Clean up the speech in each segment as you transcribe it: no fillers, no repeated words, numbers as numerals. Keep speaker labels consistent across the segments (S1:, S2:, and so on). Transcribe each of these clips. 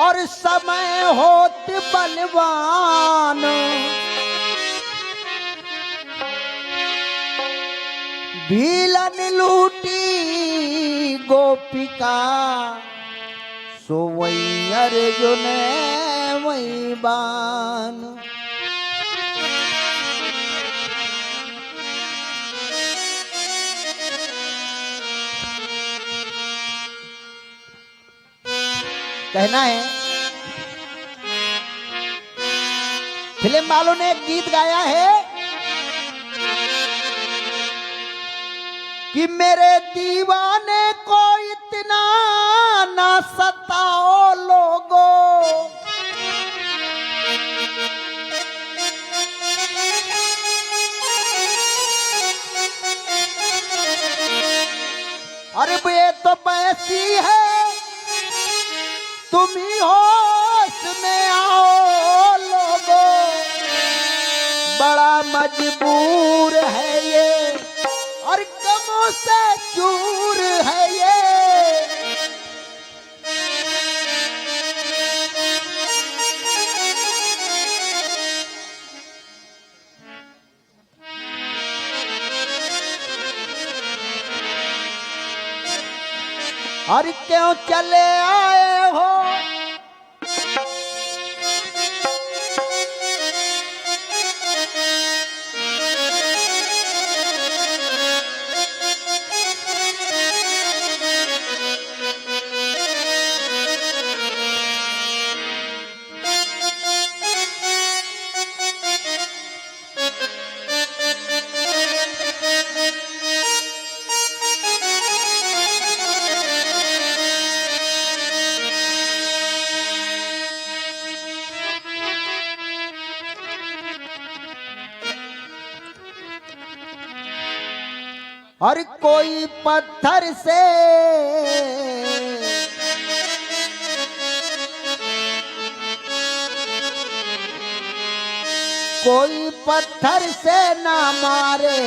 S1: और समय होत बलवान, भीलन लूटी गोपिका, सो वही अर्जुन वही बान। कहना है फिल्म वालों ने एक गीत गाया है कि मेरे दीवाने को इतना ना सताओ लोगों, अरे ये तो पैसी है, तुम ही होश में आओ लोगों, बड़ा मजबूर है ये और गमों से चूर है ये। और क्यों चले आए हो और कोई पत्थर से कोई पत्थर से ना मारे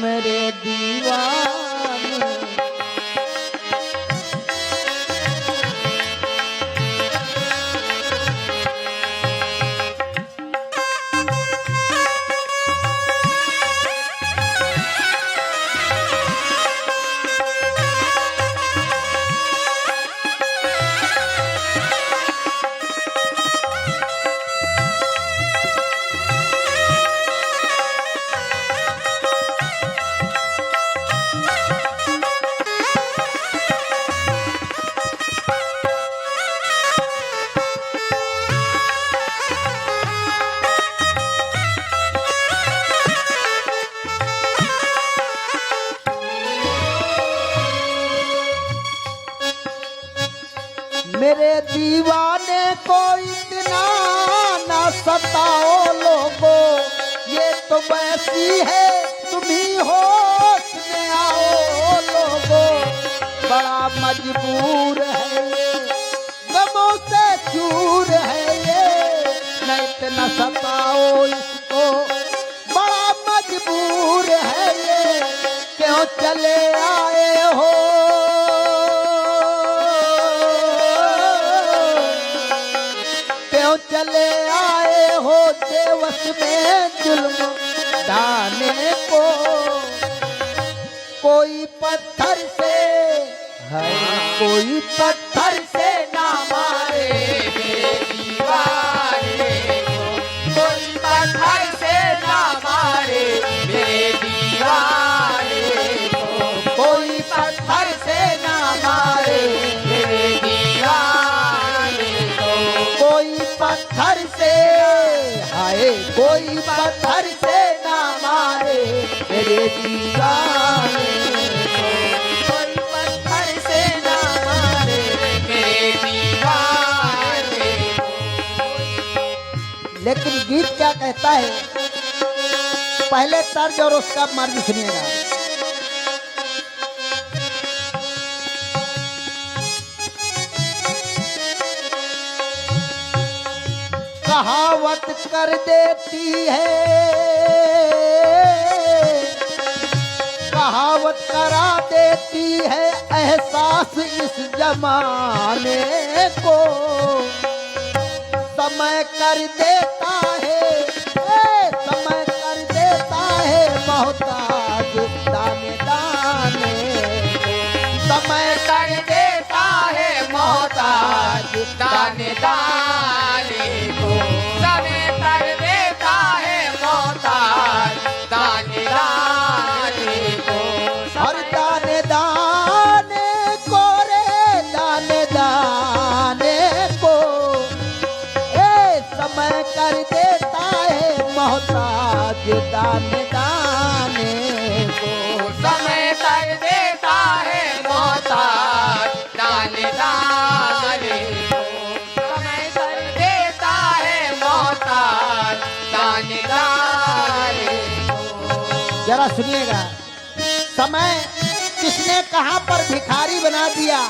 S1: मेरे दीवाने। मेरे दीवाने को इतना ना सताओ लोगों, ये तो वैसी है, तुम ही होश में आओ लोगों, बड़ा मजबूर है ये, गमों से चूर है ये, नहीं इतना सताओ इसको, बड़ा मजबूर है ये, क्यों चले आए हो चले आए हो देवस में जुल्म ढाने को। कोई पत्थर से है, कोई पत्थर से ना मारे मेरे दीवाने को, कोई पत्थर से ना मारे मेरे दीवाने को, कोई पत्थर से ना मारे मेरे दीवाने को, कोई पत्थर से हाय, कोई पत्थर से ना मारे मेरे दीवाने को, कोई पत्थर से ना मारे मेरे दीवाने को। लेकिन गीत क्या कहता है, पहले तर्ज और उसका मर्ज सुनिएगा। कहावत कर देती है, कहावत करा देती है एहसास इस जमाने को, समय कर देता है, समय कर देता है मोहताज दाने दाने को। समय कर देता है मोहताज दाने दाने को।
S2: समय कर देता है मोहताज दाने दाने को।
S1: हर दाने दाने को रे दाने दाने को, समय कर देता है मोहताज दाने दाने को।
S2: समय कर देता है मोहताज दाने दाने को। समय कर देता है मोहताज दाने दाने को।
S1: जरा सुनिएगा, समय किसने कहां पर भिखारी बना दिया?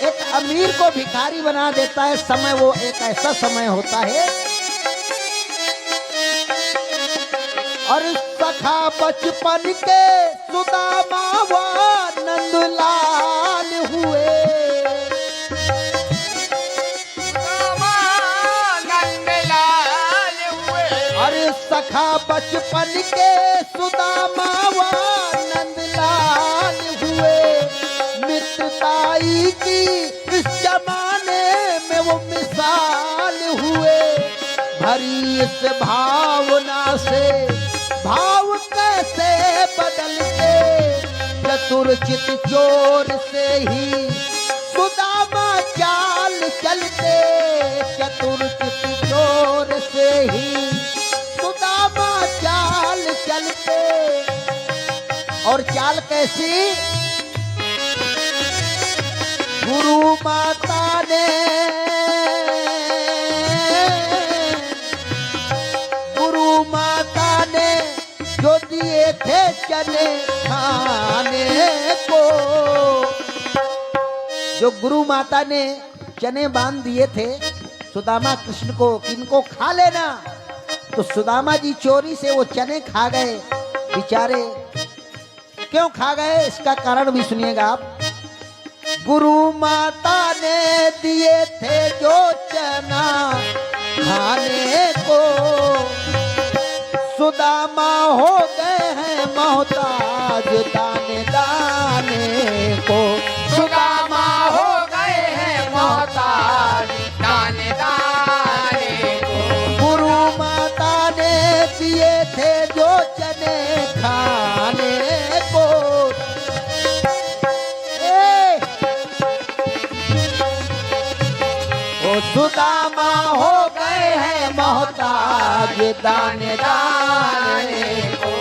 S1: एक अमीर को भिखारी बना देता है समय। वो एक ऐसा समय होता है। और सखा बचपन के सुदामा व नंदलाल हुए।
S2: नंदलाल हुए।
S1: और सखा बचपन के सुदामा व नंदलाल हुए। मित्रताई की इस जमाने में वो मिसाल हुए। भरी इस भावना से भाव कैसे बदलते, चतुरचित चोर से ही सुदामा चाल चलते। चतुरचित चोर से ही सुदामा चाल चलते। और चाल कैसी? गुरु माता ने, गुरु माता ने जो दिए थे चने खाने को। जो गुरु माता ने चने बांध दिए थे सुदामा कृष्ण को, किनको खा लेना, तो सुदामा जी चोरी से वो चने खा गए बेचारे। क्यों खा गए इसका कारण भी सुनिएगा आप। गुरु माता ने दिए थे जो चना खाने को, सुदामा हो गए हैं मोहताज दाने दाने को।
S2: सुदामा हो गए हैं मोहताज दाने दाने को।
S1: गुरु माता ने दिए थे जो चने खाने को। सुदामा हो गए हैं मोहताज दाने दाने को।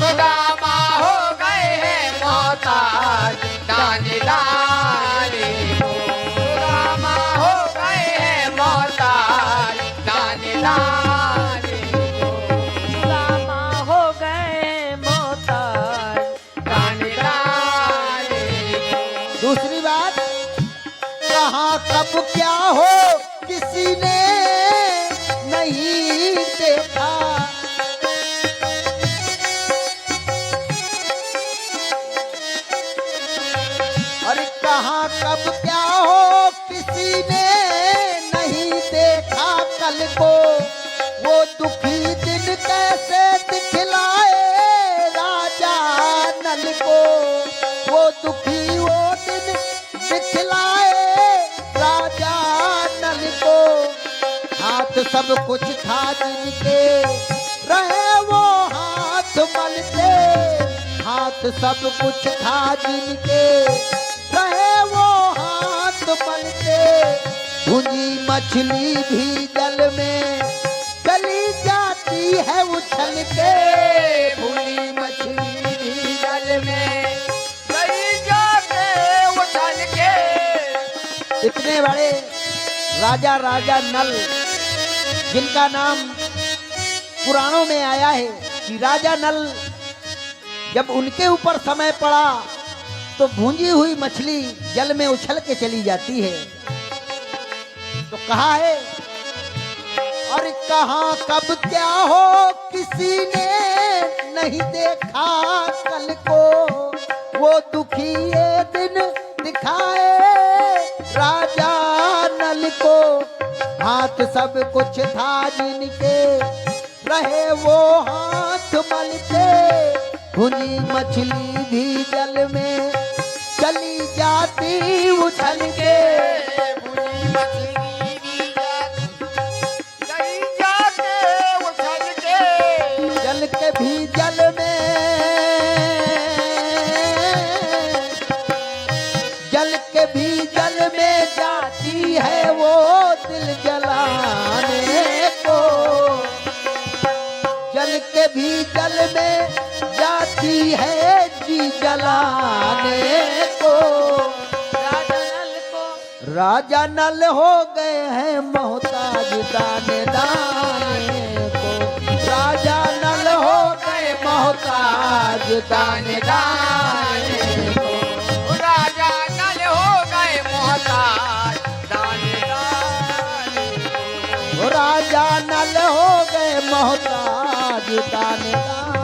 S2: सुदामा हो गए हैं मोहताज दाने दाने को। सुदामा हो गए हैं मोहताज दाने दाने को। सुदामा हो गए मोहताज दाने दाने को।
S1: दूसरी बात, कहाँ कब क्या हो किसी ने नहीं देखा। अरे कहाँ कब क्या हो किसी ने नहीं देखा कल को। वो दुखी दिन कैसे दिखलाए राजा नल को। वो दुखी वो दिन दिखलाए राजा नल को। हाथ सब कुछ था जिनके रहे वो हाथ मलते। हाथ सब कुछ था जिनके रहे वो हाथ मलते। भुंजी मछली भी जल में चली जाती है उछल के।
S2: भुनी मछली भी जल में चली जाते उछल के।
S1: इतने बड़े राजा राजा नल, जिनका नाम पुराणों में आया है कि राजा नल जब उनके ऊपर समय पड़ा तो भूंजी हुई मछली जल में उछल के चली जाती है। तो कहा है, और कहाँ कब क्या हो किसी ने नहीं देखा कल को। वो दुखी ये दिन दिखाए राजा नल को। हाथ सब कुछ था जिनके, रहे वो हाथ मलते। भुनी मछली भी जल में चली जाती उछल के।
S2: भुनी मछली भी गई जाके उछल के।
S1: जल के भी जल में, जल के भी जल में जाती है वो दिल जलाने को। जल के भी जल में जाती है जी जलाने को। राजा नल हो गए हैं मोहताज दाने दाने को। राजा नल हो गए मोहताज दाने दाने को।
S2: राजा नल हो गए मोहताज दाने दाने को।
S1: राजा नल हो गए मोहताज दाने दाने